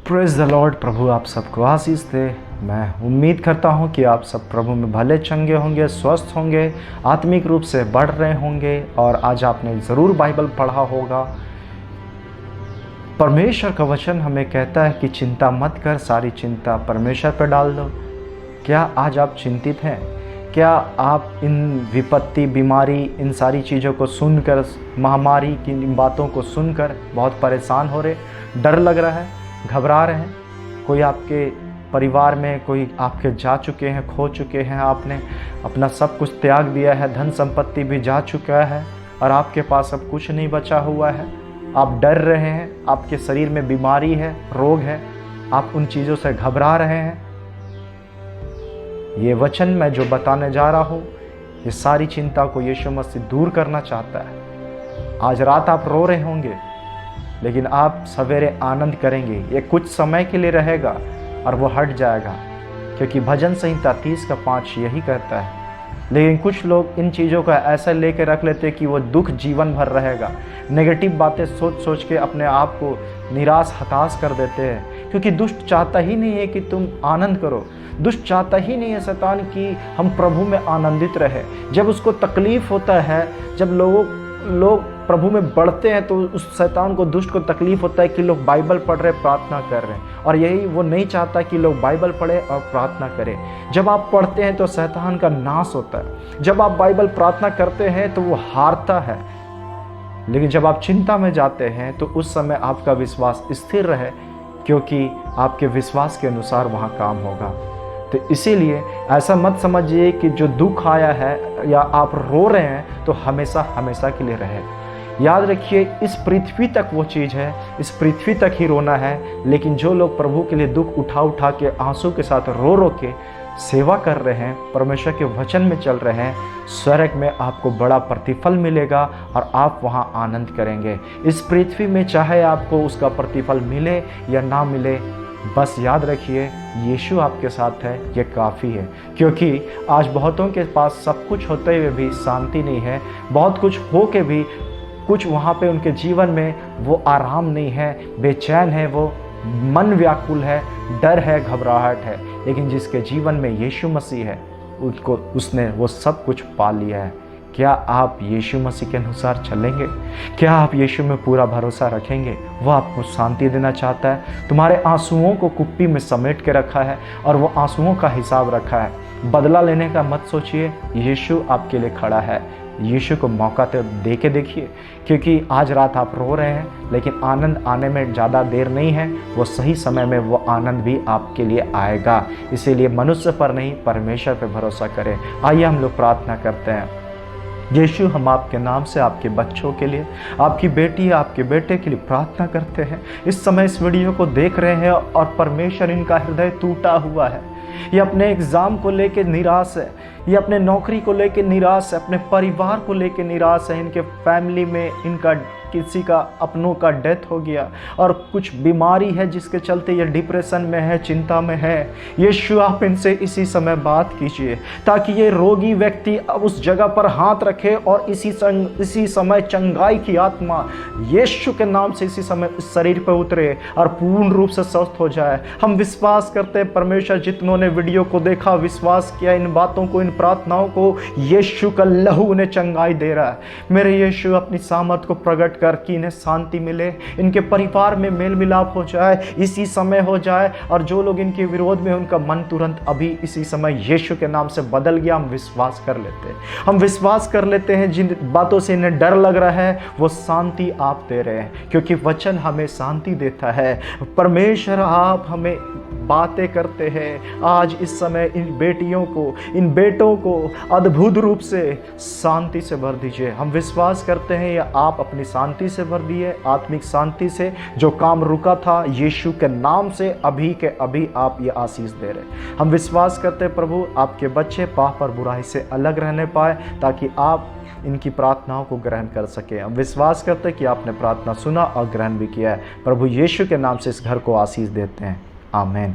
Praise the Lord. प्रभु आप सबको आशीष दे। मैं उम्मीद करता हूं कि आप सब प्रभु में भले चंगे होंगे, स्वस्थ होंगे, आत्मिक रूप से बढ़ रहे होंगे। और आज आपने ज़रूर बाइबल पढ़ा होगा। परमेश्वर का वचन हमें कहता है कि चिंता मत कर, सारी चिंता परमेश्वर पर डाल दो। क्या आज आप चिंतित हैं? क्या आप इन विपत्ति, बीमारी, इन सारी चीज़ों को सुनकर, महामारी की इन बातों को सुनकर बहुत परेशान हो रहे, डर लग रहा है, घबरा रहे हैं? कोई आपके परिवार में कोई आपके जा चुके हैं, खो चुके हैं, आपने अपना सब कुछ त्याग दिया है, धन संपत्ति भी जा चुका है और आपके पास अब कुछ नहीं बचा हुआ है। आप डर रहे हैं, आपके शरीर में बीमारी है, रोग है, आप उन चीज़ों से घबरा रहे हैं। ये वचन मैं जो बताने जा रहा हूँ, ये सारी चिंता को यीशु मसीह दूर करना चाहता है। आज रात आप रो रहे होंगे, लेकिन आप सवेरे आनंद करेंगे। ये कुछ समय के लिए रहेगा और वो हट जाएगा, क्योंकि भजन संहिता 30:5 यही कहता है। लेकिन कुछ लोग इन चीज़ों को ऐसा लेके रख लेते कि वो दुख जीवन भर रहेगा। नेगेटिव बातें सोच सोच के अपने आप को निराश, हताश कर देते हैं, क्योंकि दुष्ट चाहता ही नहीं है कि तुम आनंद करो। दुष्ट चाहता ही नहीं है शैतान कि हम प्रभु में आनंदित रहे। जब उसको तकलीफ़ होता है, जब लोग प्रभु में बढ़ते हैं, तो उस शैतान को, दुष्ट को तकलीफ़ होता है कि लोग बाइबल पढ़ रहे, प्रार्थना कर रहे हैं। और यही वो नहीं चाहता कि लोग बाइबल पढ़े और प्रार्थना करें। जब आप पढ़ते हैं तो शैतान का नाश होता है। जब आप बाइबल प्रार्थना करते हैं तो वो हारता है। लेकिन जब आप चिंता में जाते हैं तो उस समय आपका विश्वास स्थिर रहे, क्योंकि आपके विश्वास के अनुसार वहाँ काम होगा। तो इसीलिए ऐसा मत समझिए कि जो दुख आया है या आप रो रहे हैं तो हमेशा हमेशा के लिए रहे। याद रखिए, इस पृथ्वी तक वो चीज़ है, इस पृथ्वी तक ही रोना है। लेकिन जो लोग प्रभु के लिए दुख उठा उठा के, आंसू के साथ रो रो के सेवा कर रहे हैं, परमेश्वर के वचन में चल रहे हैं, स्वर्ग में आपको बड़ा प्रतिफल मिलेगा और आप वहाँ आनंद करेंगे। इस पृथ्वी में चाहे आपको उसका प्रतिफल मिले या ना मिले, बस याद रखिए यीशु आपके साथ है, ये काफ़ी है। क्योंकि आज बहुतों के पास सब कुछ होते हुए भी शांति नहीं है, बहुत कुछ हो के भी कुछ वहाँ पे उनके जीवन में वो आराम नहीं है, बेचैन है, वो मन व्याकुल है, डर है, घबराहट है। लेकिन जिसके जीवन में यीशु मसीह है, उसने वो सब कुछ पा लिया है। क्या आप यीशु मसीह के अनुसार चलेंगे? क्या आप यीशु में पूरा भरोसा रखेंगे? वो आपको शांति देना चाहता है। तुम्हारे आंसुओं को कुप्पी में समेट के रखा है और वो आंसुओं का हिसाब रखा है। बदला लेने का मत सोचिए, यीशु आपके लिए खड़ा है। यीशु को मौका तो दे के देखिए, क्योंकि आज रात आप रो रहे हैं, लेकिन आनंद आने में ज़्यादा देर नहीं है। वो सही समय में वो आनंद भी आपके लिए आएगा। इसीलिए मनुष्य पर नहीं, परमेश्वर पर भरोसा करें। आइए हम लोग प्रार्थना करते हैं। यीशु, हम आपके नाम से आपके बच्चों के लिए, आपकी बेटी, आपके बेटे के लिए प्रार्थना करते हैं। इस समय इस वीडियो को देख रहे हैं और परमेश्वर, इनका हृदय टूटा हुआ है। ये अपने एग्ज़ाम को लेके निराश है, ये अपने नौकरी को लेके निराश है, अपने परिवार को लेके निराश है। इनके फैमिली में इनका किसी का अपनों का डेथ हो गया और कुछ बीमारी है जिसके चलते ये डिप्रेशन में है, चिंता में है। यीशु, आप इनसे इसी समय बात कीजिए, ताकि ये रोगी व्यक्ति अब उस जगह पर हाथ रखे और इसी समय चंगाई की आत्मा यीशु के नाम से इसी समय इस शरीर पर उतरे और पूर्ण रूप से स्वस्थ हो जाए। हम विश्वास करते हैं परमेश्वर, जितनों ने वीडियो को देखा, विश्वास किया इन बातों को, इन प्रार्थनाओं को, यीशु का लहू उन्हें चंगाई दे रहा है। मेरे यीशु, अपनी सामर्थ को प्रकट कर कि इन्हें शांति मिले, इनके परिवार में मेल मिलाप हो जाए, इसी समय हो जाए। और जो लोग इनके विरोध में, उनका मन तुरंत अभी इसी समय यीशु के नाम से बदल गया। हम विश्वास कर लेते हैं, हम विश्वास कर लेते हैं। जिन बातों से इन्हें डर लग रहा है, वो शांति आप दे रहे हैं, क्योंकि वचन हमें शांति देता है। परमेश्वर, आप हमें बातें करते हैं। आज इस समय इन बेटियों को, इन बेटों को अद्भुत रूप से शांति से भर दीजिए। हम विश्वास करते हैं या आप अपनी शांति से भर दिए, आत्मिक शांति से। जो काम रुका था, यीशु के नाम से अभी के अभी आप ये आशीष दे रहे। हम विश्वास करते हैं प्रभु, आपके बच्चे पाप और बुराई से अलग रहने पाए, ताकि आप इनकी प्रार्थनाओं को ग्रहण कर सके। हम विश्वास करते हैं कि आपने प्रार्थना सुना और ग्रहण भी किया है। प्रभु यीशु के नाम से इस घर को आशीष देते हैं। आमीन।